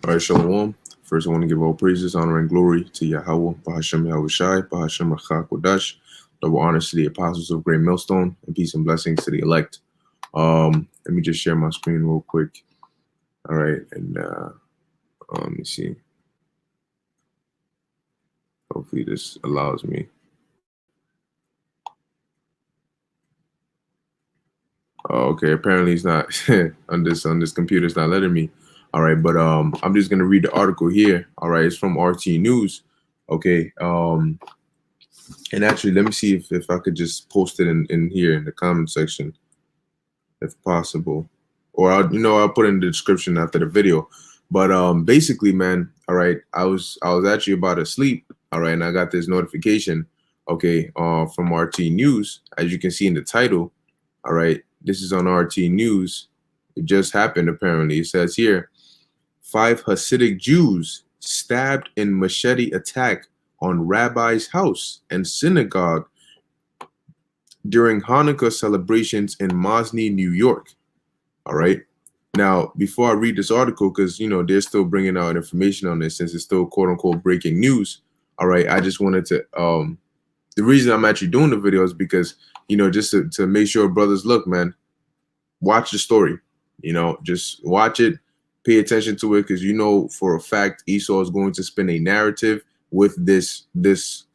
All right, Shalom. First, I want to give all praises, honor, and glory to Yahweh, Bahashem Yahushai, Bahashem Rachak Kodash. Double honors to the apostles of Great Millstone, and peace and blessings to the elect. Let me just share my screen real quick. All right, and let me see. Hopefully, this allows me. Oh, okay. Apparently, it's not on this computer. It's not letting me. All right, but I'm just gonna read the article here. All right, it's from RT News. Okay. And actually, let me see if I could just post it in here in the comment section, if possible, or I'll put it in the description after the video. But basically, man, all right, I was actually about to sleep. All right, and I got this notification. Okay, from RT News, as you can see in the title. All right, this is on RT News. It just happened, apparently. It says here, 5 Hasidic Jews stabbed in machete attack on rabbi's house and synagogue during Hanukkah celebrations in Mosney, New York. All right. Now, before I read this article, because they're still bringing out information on this since it's still quote unquote breaking news. All right, I just wanted to the reason I'm actually doing the video is because just to make sure brothers, look, man, watch the story. Just watch it, pay attention to it, because for a fact Esau is going to spin a narrative with this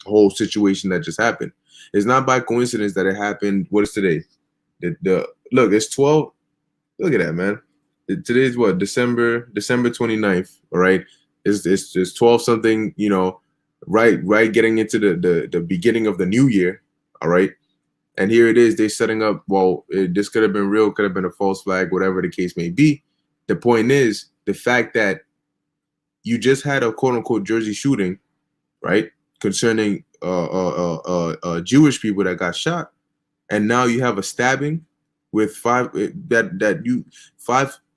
whole situation that just happened. It's not by coincidence that it happened. What is today? The look, it's 12. Look at that, man. Today's what? December 29th. All right. It's 12 something, right getting into the beginning of the new year. All right. And here it is. They're setting up. Well, this could have been real, could have been a false flag, whatever the case may be. The point is the fact that you just had a quote unquote Jersey shooting, right? Concerning Jewish people that got shot, and now you have a stabbing with five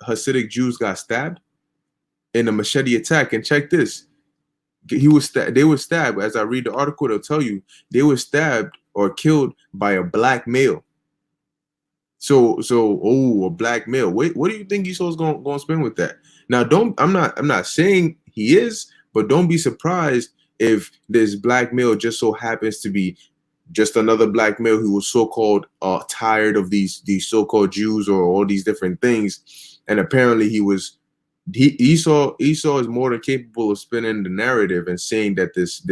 Hasidic Jews got stabbed in a machete attack. And check this: they were stabbed. As I read the article, they'll tell you they were stabbed or killed by a black male. So a black male. Wait, what do you think Esau's gonna spin with that? Now, I'm not saying he is, but don't be surprised if this black male just so happens to be just another black male who was so-called tired of these so-called Jews or all these different things, and apparently Esau is more than capable of spinning the narrative and saying that this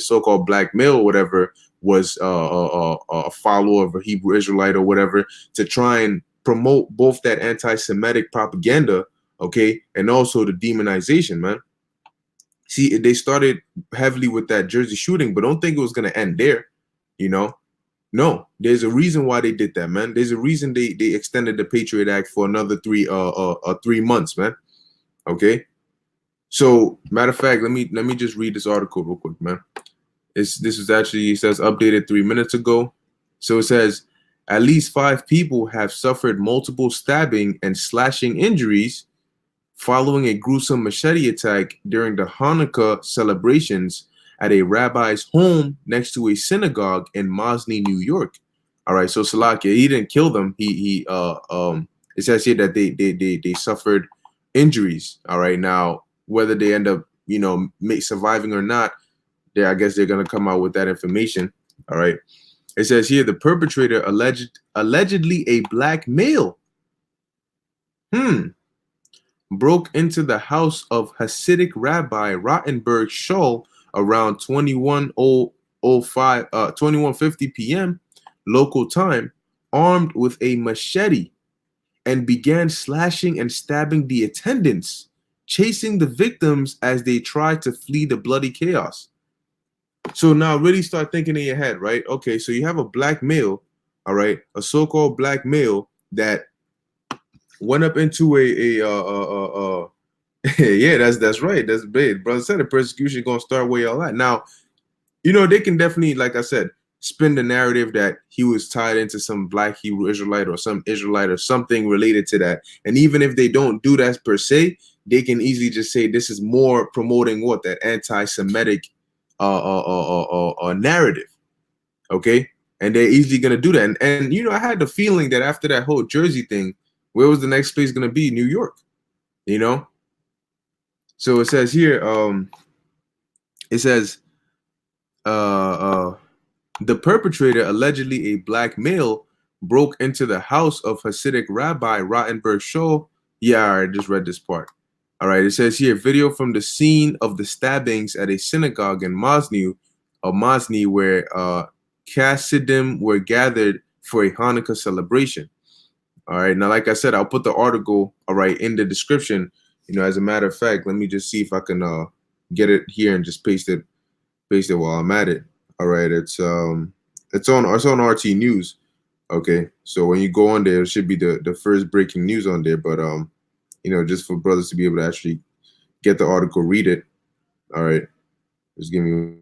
so-called black male or whatever was a follower of a Hebrew Israelite or whatever, to try and promote both that anti-Semitic propaganda, okay, and also the demonization, man. See, they started heavily with that Jersey shooting, but don't think it was going to end there, No, there's a reason why they did that, man. There's a reason they extended the Patriot Act for another 3 months, man. Okay. So, matter of fact, let me just read this article real quick, man. This is actually, it says updated 3 minutes ago. So it says at least 5 people have suffered multiple stabbing and slashing injuries following a gruesome machete attack during the Hanukkah celebrations at a rabbi's home next to a synagogue in Mosney, New York. All right, so Salakia, he didn't kill them. It says here that they suffered injuries. All right, now whether they end up surviving or not, I guess they're gonna come out with that information. All right, it says here the perpetrator allegedly a black male. Broke into the house of Hasidic Rabbi Rottenberg Scholl around 21:50 p.m. local time, armed with a machete, and began slashing and stabbing the attendants, chasing the victims as they tried to flee the bloody chaos. So now really start thinking in your head, right? Okay, so you have a black male, all right, a so-called black male that went up into yeah, that's right. That's big. Brother said the persecution gonna start where y'all at. Now, they can definitely, like I said, spin the narrative that he was tied into some black Hebrew Israelite or some Israelite or something related to that. And even if they don't do that per se, they can easily just say this is more promoting what, that anti-Semitic narrative. Okay. And they're easily gonna do that. And I had the feeling that after that whole Jersey thing, where was the next place gonna be? New York. So it says here, it says, the perpetrator, allegedly a black male, broke into the house of Hasidic Rabbi Rottenberg Shaw. Yeah, I just read this part. All right, it says here, video from the scene of the stabbings at a synagogue in Mosny, where Chassidim were gathered for a Hanukkah celebration. All right, now, like I said, I'll put the article, all right, in the description. As a matter of fact, let me just see if I can get it here and just paste it while I'm at it. All right, it's on RT News. Okay, so when you go on there, it should be the first breaking news on there. But just for brothers to be able to actually get the article, read it. All right, just give me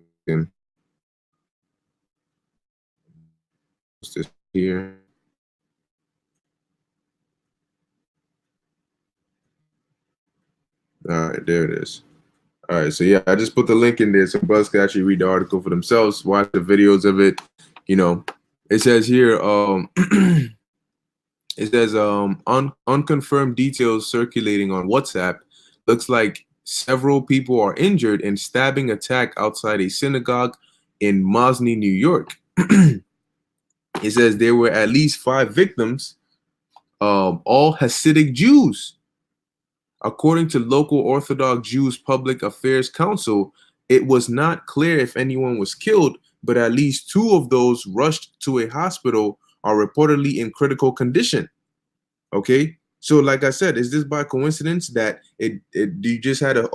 this here. All right, there it is. All right, so yeah, I just put the link in there so brothers can actually read the article for themselves, watch the videos of it. It says here, it says unconfirmed details circulating on WhatsApp. Looks like several people are injured in stabbing attack outside a synagogue in Mosny, New York. It says there were at least 5 victims, all Hasidic Jews. According to local Orthodox Jews Public Affairs Council, it was not clear if anyone was killed, but at least 2 of those rushed to a hospital are reportedly in critical condition. Okay, so like I said, is this by coincidence that you just had a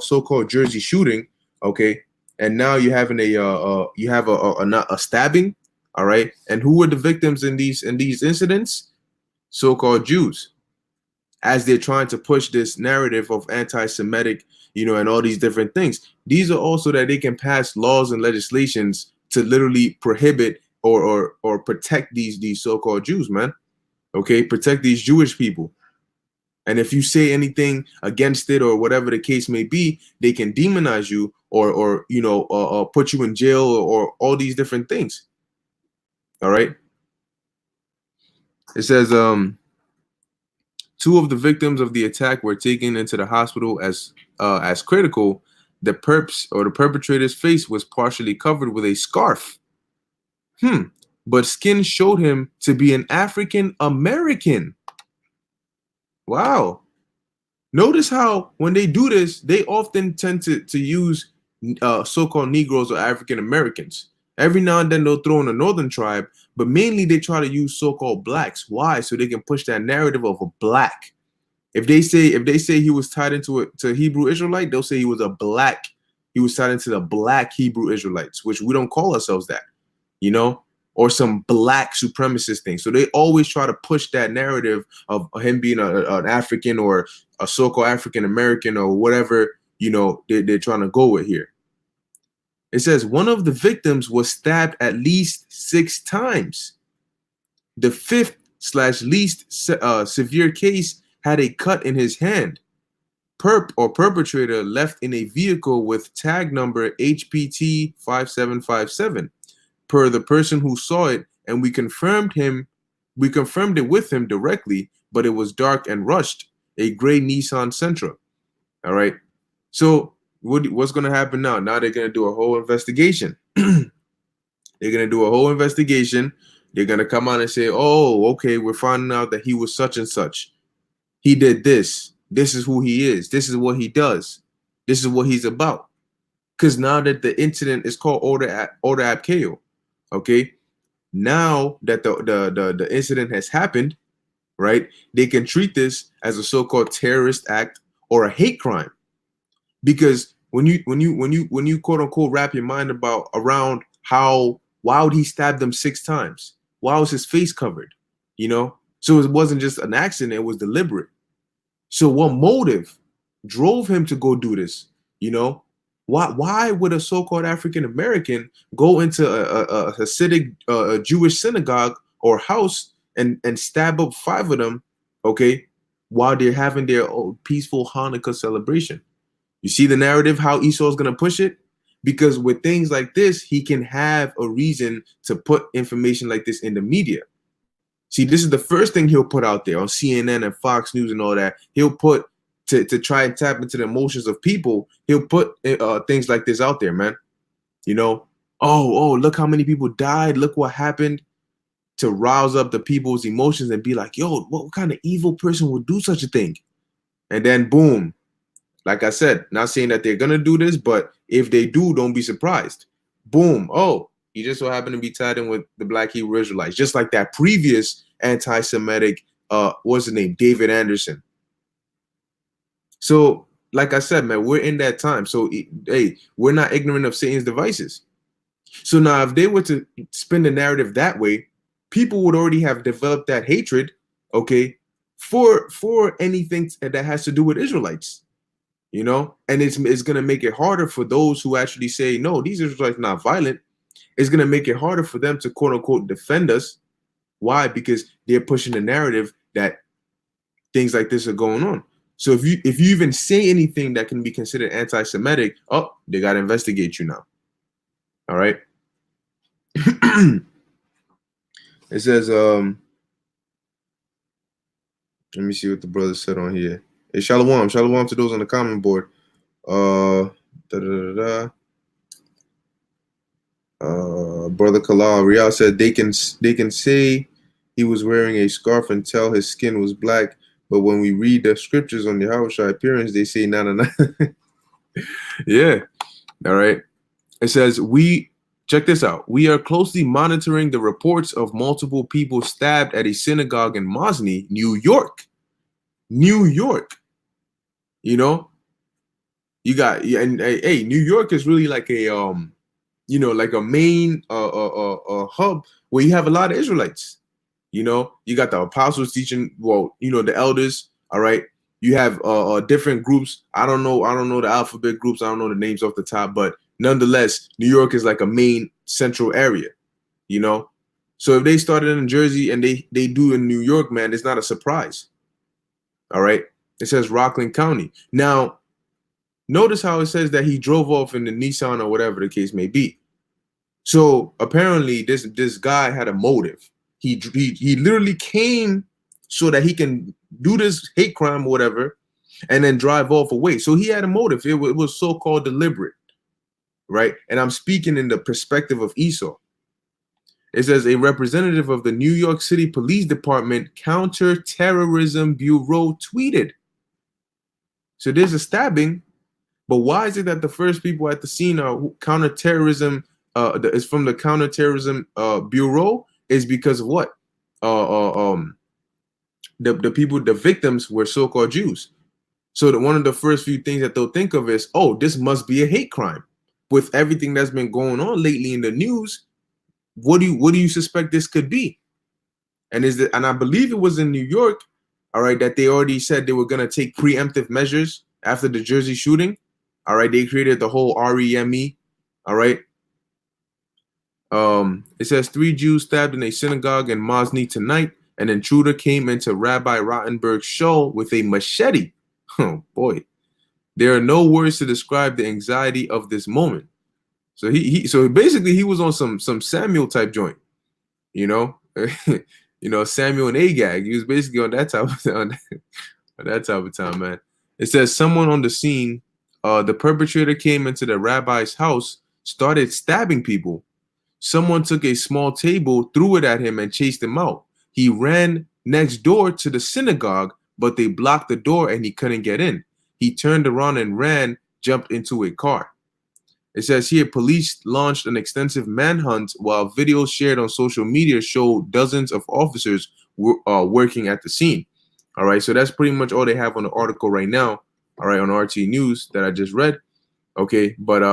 so-called Jersey shooting, okay, and now you're having a stabbing, all right, and who were the victims in these incidents? So-called Jews, as they're trying to push this narrative of anti-Semitic, and all these different things. These are also that they can pass laws and legislations to literally prohibit or protect these so-called Jews, man. Okay, protect these Jewish people. And if you say anything against it or whatever the case may be, they can demonize you or put you in jail or all these different things. All right. It says 2 of the victims of the attack were taken into the hospital as critical. The perpetrator's face was partially covered with a scarf. But skin showed him to be an African American. Wow. Notice how when they do this, they often tend to use so-called Negroes or African Americans. Every now and then they'll throw in a northern tribe, but mainly they try to use so-called blacks. Why? So they can push that narrative of a black. If they say he was tied into a Hebrew Israelite, they'll say he was a black. He was tied into the black Hebrew Israelites, which we don't call ourselves that, or some black supremacist thing. So they always try to push that narrative of him being an African or a so-called African American or whatever, they're trying to go with here. It says one of the victims was stabbed at least 6 times. The 5th/least severe case had a cut in his hand. Perpetrator left in a vehicle with tag number HPT 5757. Per the person who saw it, and we confirmed it with him directly, but it was dark and rushed, a gray Nissan Sentra. All right. So what's going to happen now? Now they're going to do a whole investigation. They're going to do a whole investigation. They're going to come out and say, oh, okay, we're finding out that he was such and such. He did this. This is who he is. This is what he does. This is what he's about. Because now that the incident is called order ab chaos, okay, now that the incident has happened, right, they can treat this as a so-called terrorist act or a hate crime. Because when you quote unquote wrap your mind around why would he stab them 6 times? Why was his face covered? So it wasn't just an accident, it was deliberate. So what motive drove him to go do this? Why would a so-called African American go into a Hasidic Jewish synagogue or house and stab up 5 of them, okay, while they're having their peaceful Hanukkah celebration? You see the narrative, how Esau is going to push it? Because with things like this, he can have a reason to put information like this in the media. See, this is the first thing he'll put out there on CNN and Fox News and all that. He'll put to try and tap into the emotions of people, he'll put things like this out there, man. You know, oh, look how many people died. Look what happened, to rouse up the people's emotions and be like, yo, what kind of evil person would do such a thing? And then boom, like I said, not saying that they're going to do this, but if they do, don't be surprised. Boom. Oh, he just so happened to be tied in with the Black Hebrew Israelites, just like that previous anti-Semitic, what's his name? David Anderson. So, like I said, man, we're in that time. So, hey, we're not ignorant of Satan's devices. So now if they were to spin the narrative that way, people would already have developed that hatred, okay, for anything that has to do with Israelites. You know, and it's going to make it harder for those who actually say, no, these Israelites are not violent. It's going to make it harder for them to, quote unquote, defend us. Why? Because they're pushing the narrative that things like this are going on. So if you even say anything that can be considered anti-Semitic, oh, they got to investigate you now. All right. It says, let me see what the brother said on here. Hey, shalom to those on the comment board. Brother Kalal Rial said they can say he was wearing a scarf and tell his skin was black, but when we read the scriptures on the Yahushua appearance, they say nah. Yeah. All right. It says, check this out. We are closely monitoring the reports of multiple people stabbed at a synagogue in Mosney, New York. You know, you got, and hey, New York is really like a you know, like a main hub where you have a lot of Israelites. You know, you got the apostles teaching, well, you know, the elders. All right, you have different groups. I don't know the alphabet groups. I don't know the names off the top, but nonetheless, New York is like a main central area. You know, so if they started in Jersey and they do in New York, man, it's not a surprise. All right. It says Rockland County. Now, notice how it says that he drove off in the Nissan or whatever the case may be. So apparently this guy had a motive. He literally came so that he can do this hate crime or whatever and then drive off away. So he had a motive. It was so-called deliberate, right? And I'm speaking in the perspective of Esau. It says a representative of the New York City Police Department Counterterrorism Bureau tweeted. So there's a stabbing, but why is it that the first people at the scene are counterterrorism? Is from the Counterterrorism Bureau? Is because of what? The people, the victims, were so-called Jews. So that one of the first few things that they'll think of is, oh, this must be a hate crime. With everything that's been going on lately in the news, what do you suspect this could be? And I believe it was in New York, all right, that they already said they were gonna take preemptive measures after the Jersey shooting. All right, they created the whole REME. All right. It says 3 Jews stabbed in a synagogue in Mosney tonight. An intruder came into Rabbi Rottenberg's show with a machete. Oh boy, there are no words to describe the anxiety of this moment. So so basically he was on some Samuel type joint, you know, you know, Samuel and Agag. He was basically on that type of time, man. It says someone on the scene, the perpetrator came into the rabbi's house, started stabbing people. Someone took a small table, threw it at him, and chased him out. He ran next door to the synagogue, but they blocked the door and he couldn't get in. He turned around and ran, jumped into a car. It says here, police launched an extensive manhunt while videos shared on social media show dozens of officers working at the scene. All right, so that's pretty much all they have on the article right now. All right, on RT News that I just read. Okay, but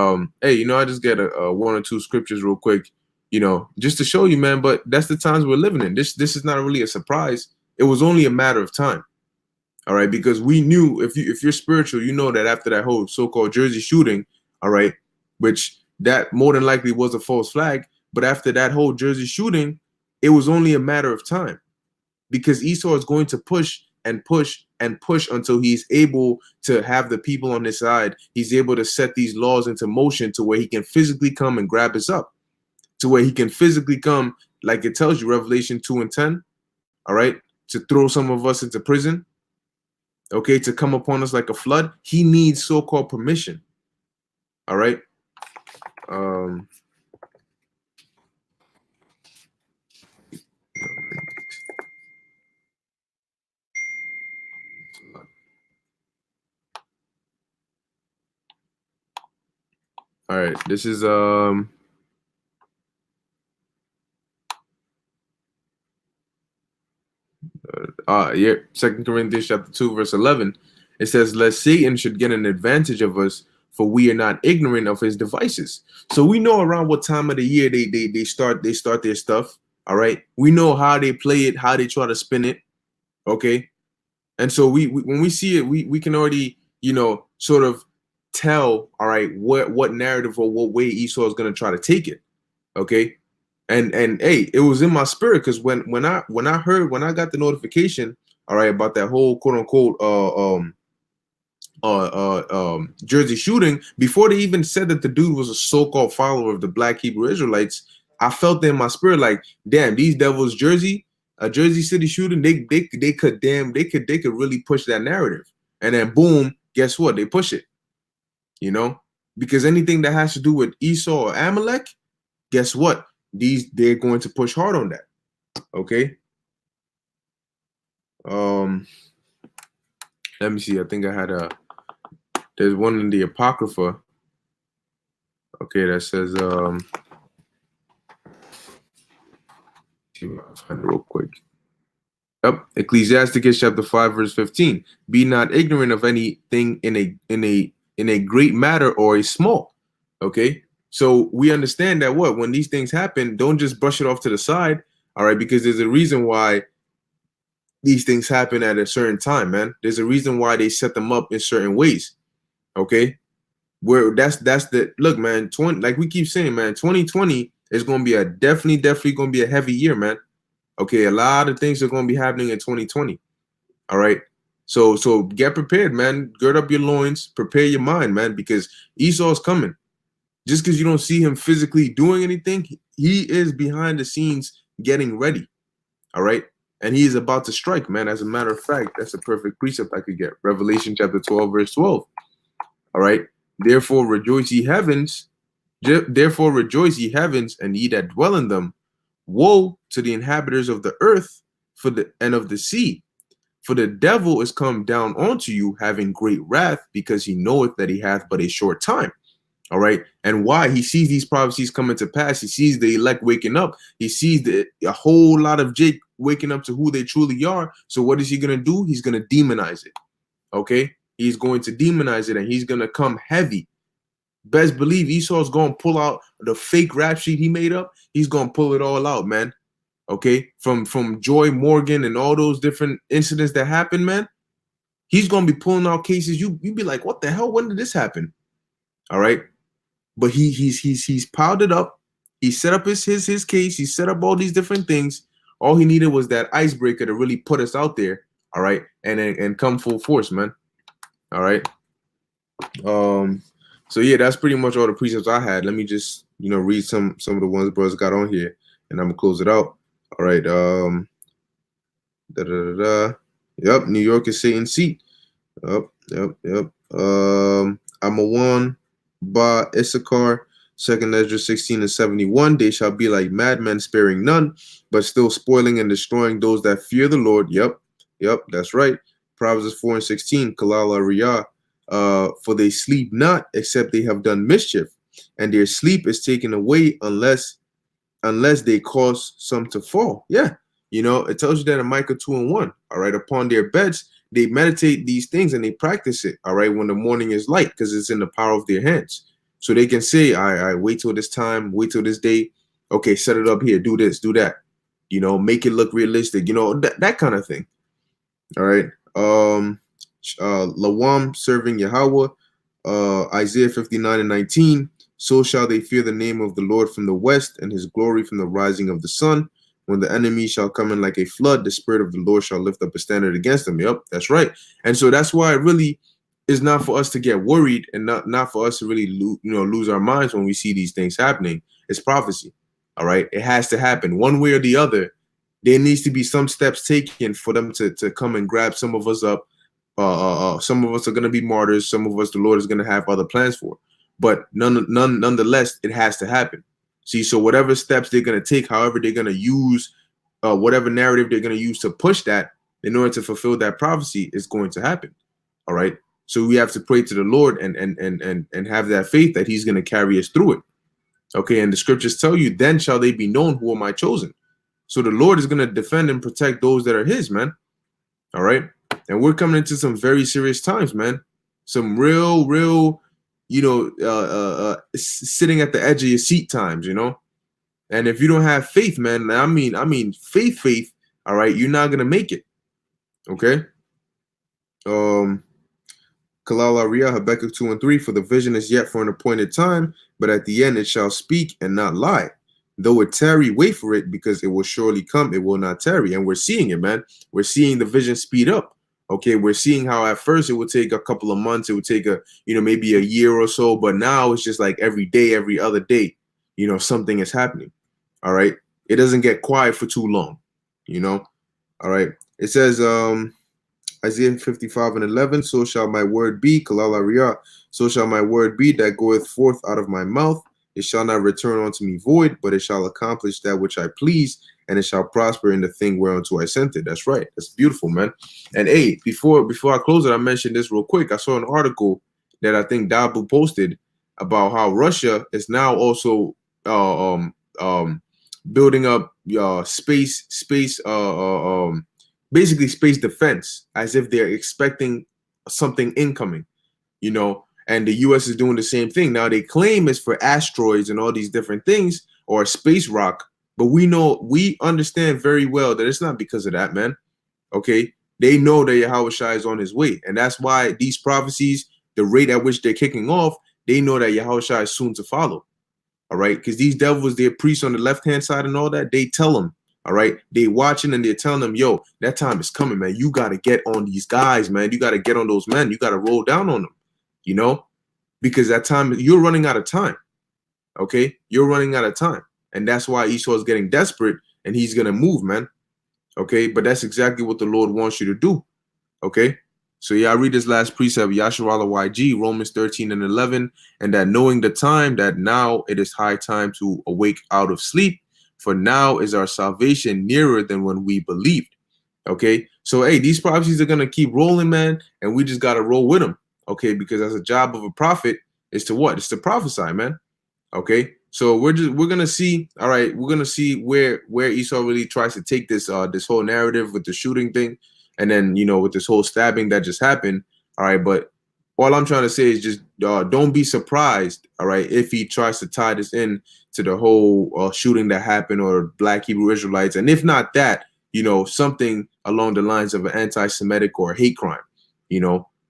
hey, you know, I just get a 1 or 2 scriptures real quick, you know, just to show you, man. But that's the times we're living in. This is not really a surprise. It was only a matter of time. All right, because we knew if you're spiritual, you know that after that whole so-called Jersey shooting, all right, which that more than likely was a false flag. But after that whole Jersey shooting, it was only a matter of time, because Esau is going to push and push and push until he's able to have the people on his side. He's able to set these laws into motion to where he can physically come and grab us up, to where he can physically come, like it tells you, Revelation 2 and 10, all right, to throw some of us into prison. okay, to come upon us like a flood, he needs so-called permission. All right. All right, this is yeah, 2 Corinthians chapter 2, verse 11. It says, lest Satan should get an advantage of us, for we are not ignorant of his devices. So we know around what time of the year they start their stuff. All right. We know how they play it, how they try to spin it. Okay. And so we when we see it, we can already, sort of tell, all right, what narrative or what way Esau is going to try to take it. Okay. And hey, it was in my spirit, because when I got the notification, all right, about that whole quote unquote Jersey shooting, before they even said that the dude was a so-called follower of the Black Hebrew Israelites, I felt in my spirit like, damn, these devils, Jersey City shooting, they could really push that narrative. And then boom, guess what? They push it. Because anything that has to do with Esau or Amalek, guess what? They're going to push hard on that. Okay. Let me see. I think I had there's one in the Apocrypha. Okay, that says see if I can find it real quick. Yep. Ecclesiasticus chapter 5, verse 15. Be not ignorant of anything in a great matter or a small. Okay. So we understand that when these things happen, don't just brush it off to the side. All right, because there's a reason why these things happen at a certain time, man. There's a reason why they set them up in certain ways. Okay. Where that's the look, man. Like we keep saying, man, 2020 is gonna be definitely gonna be a heavy year, man. Okay, a lot of things are gonna be happening in 2020. All right. So get prepared, man. Gird up your loins, prepare your mind, man, because Esau's coming. Just because you don't see him physically doing anything, he is behind the scenes getting ready. All right. And he is about to strike, man. As a matter of fact, that's a perfect precept I could get. Revelation chapter 12, verse 12. All right. Therefore rejoice ye heavens, and ye that dwell in them. Woe to the inhabitants of the earth and of the sea. For the devil is come down unto you, having great wrath, because he knoweth that he hath but a short time. All right. And why? He sees these prophecies coming to pass. He sees the elect waking up. He sees a whole lot of Jake waking up to who they truly are. So what is he going to do? He's going to demonize it. Okay. He's going to demonize it, and he's going to come heavy. Best believe Esau's going to pull out the fake rap sheet he made up. He's going to pull it all out, man. Okay. From Joy Morgan and all those different incidents that happened, man. He's going to be pulling out cases. You'd be like, what the hell? When did this happen? All right. But he's piled it up. He set up his case. He set up all these different things. All he needed was that icebreaker to really put us out there. All right. And come full force, man. All right. So yeah, that's pretty much all the precepts I had. Let me just, read some of the ones brothers got on here, and I'm gonna close it out. All right. Yep. New York is Satan's seat. Yep. I'm a one. Ba Issachar, 2 Ezra 16 and 71. They shall be like madmen, sparing none, but still spoiling and destroying those that fear the Lord. Yep, that's right. Proverbs 4 and 16. Kalala Riyah, for they sleep not, except they have done mischief, and their sleep is taken away unless they cause some to fall. Yeah, it tells you that in Micah 2 and 1. All right, upon their beds they meditate these things and they practice it, all right, when the morning is light, because it's in the power of their hands. So they can say, I wait till this time, wait till this day. Okay, set it up here, do this, do that. Make it look realistic, that kind of thing. All right. Lawam serving Yahweh, Isaiah 59 and 19. So shall they fear the name of the Lord from the west, and his glory from the rising of the sun. When the enemy shall come in like a flood, the spirit of the Lord shall lift up a standard against them. Yep, that's right. And so that's why it really is not for us to get worried, and not for us to really lose our minds when we see these things happening. It's prophecy. All right. It has to happen one way or the other. There needs to be some steps taken for them to come and grab some of us up, Some of us are going to be martyrs. Some of us, the Lord is going to have other plans for. But nonetheless, it has to happen. See, so whatever steps they're going to take, however they're going to use, whatever narrative they're going to use to push that in order to fulfill that prophecy is going to happen. All right. So we have to pray to the Lord and have that faith that He's going to carry us through it. Okay. And the scriptures tell you, then shall they be known who are my chosen. So the Lord is going to defend and protect those that are His, man. All right. And we're coming into some very serious times, man. Some real, sitting at the edge of your seat times, And if you don't have faith, man, I mean, faith, all right, you're not gonna make it. Okay. Kalal Ariyah, Habakkuk 2:3, for the vision is yet for an appointed time, but at the end it shall speak and not lie. Though it tarry, wait for it, because it will surely come, it will not tarry. And we're seeing it, man. We're seeing the vision speed up. Okay, we're seeing how at first it would take a couple of months, it would take maybe a year or so, but now it's just like every day, every other day, something is happening. All right, it doesn't get quiet for too long, All right, it says Isaiah 55:11, so shall my word be, Kalal Ariyah, so shall my word be that goeth forth out of my mouth. It shall not return unto me void, but it shall accomplish that which I please, and it shall prosper in the thing whereunto I sent it. That's right. That's beautiful, man. And hey, before I close it, I mentioned this real quick. I saw an article that I think Dabu posted about how Russia is now also building up space basically space defense, as if they're expecting something incoming, and the US is doing the same thing. Now they claim it's for asteroids and all these different things, or a space rock, but we understand very well that it's not because of that, man. Okay, they know that Yahushua is on his way, and that's why these prophecies, the rate at which they're kicking off, they know that Yahushua is soon to follow. All right, because these devils, they're priests on the left-hand side and all that, they tell them, all right, they watching and they're telling them, yo, that time is coming, man. You got to get on these guys, man. You got to get on those men. You got to roll down on them, because that time, you're running out of time. Okay, you're running out of time. And that's why Esau is getting desperate and he's going to move, man. Okay, but that's exactly what the Lord wants you to do. Okay, so yeah, I read this last precept, Yasharala YG, Romans 13:11, and that knowing the time, that now it is high time to awake out of sleep, for now is our salvation nearer than when we believed. Okay, so hey, these prophecies are going to keep rolling, man, and we just got to roll with them. Okay, because as a job of a prophet is to what? It's to prophesy, man. Okay, so we're gonna see. All right, we're gonna see where Esau really tries to take this this whole narrative with the shooting thing, and then with this whole stabbing that just happened. All right, but all I'm trying to say is just don't be surprised. All right, if he tries to tie this in to the whole shooting that happened or Black Hebrew Israelites, and if not that, something along the lines of an anti-Semitic or a hate crime.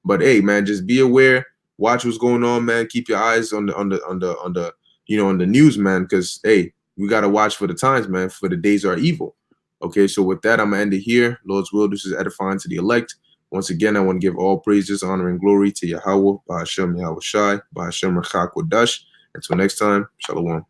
But hey, man, just be aware. Watch what's going on, man. Keep your eyes on the news, man, because hey, we gotta watch for the times, man, for the days are evil. Okay, so with that, I'm gonna end it here. Lord's will, this is edifying to the elect. Once again, I want to give all praises, honor, and glory to Yahweh, Ba'ashem Yahweh Shai, Ba'ashem Rachak Wadash. Until next time, Shalom.